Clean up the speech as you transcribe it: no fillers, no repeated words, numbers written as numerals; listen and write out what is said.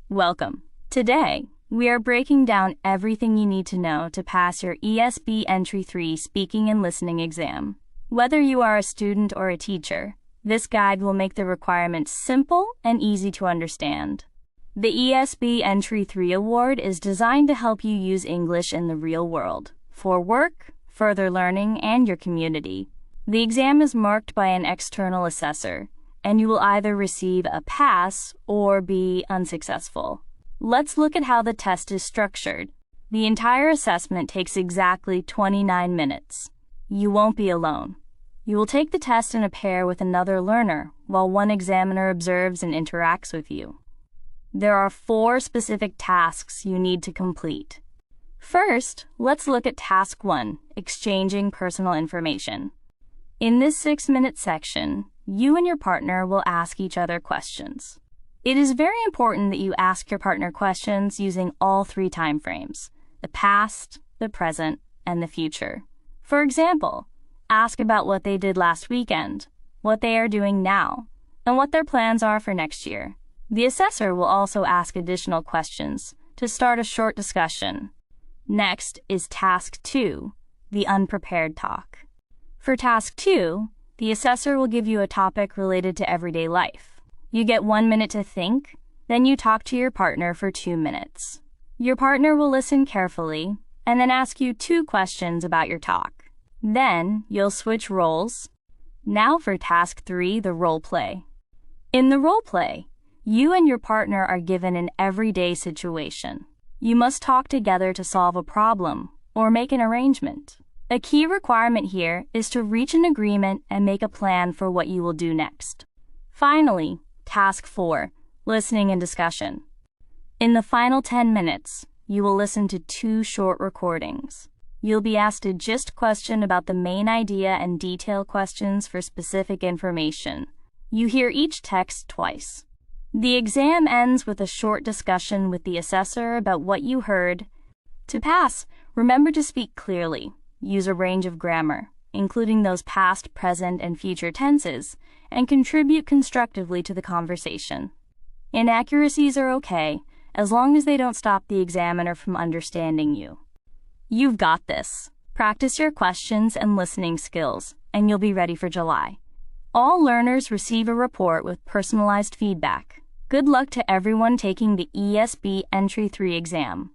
Welcome. Today, we are breaking down everything you need to know to pass your ESB Entry 3 speaking and listening exam. Whether you are a student or a teacher, this guide will make the requirements simple and easy to understand. The ESB Entry 3 award is designed to help you use English in the real world, for work, further learning, and your community. The exam is marked by an external assessor, and you will either receive a pass or be unsuccessful. Let's look at how the test is structured. The entire assessment takes exactly 29 minutes. You won't be alone. You will take the test in a pair with another learner, while one examiner observes and interacts with you. There are 4 specific tasks you need to complete. First, let's look at Task 1, exchanging personal information. In this 6-minute section, you and your partner will ask each other questions. It is very important that you ask your partner questions using all 3 time frames: the past, the present, and the future. For example, ask about what they did last weekend, what they are doing now, and what their plans are for next year. The assessor will also ask additional questions to start a short discussion. Next is Task 2, the unprepared talk. For Task 2, the assessor will give you a topic related to everyday life. You get 1 minute to think, then you talk to your partner for 2 minutes. Your partner will listen carefully and then ask you 2 questions about your talk. Then you'll switch roles. Now for Task 3, the role play. In the role play, you and your partner are given an everyday situation. You must talk together to solve a problem or make an arrangement. A key requirement here is to reach an agreement and make a plan for what you will do next. Finally, Task 4, listening and discussion. In the final 10 minutes, you will listen to 2 short recordings. You'll be asked a gist question about the main idea and detail questions for specific information. You hear each text twice. The exam ends with a short discussion with the assessor about what you heard. To pass, remember to speak clearly. Use a range of grammar, including those past, present, and future tenses, and contribute constructively to the conversation. Inaccuracies are okay, as long as they don't stop the examiner from understanding you. You've got this. Practice your questions and listening skills, and you'll be ready for July. All learners receive a report with personalized feedback. Good luck to everyone taking the ESB Entry 3 exam.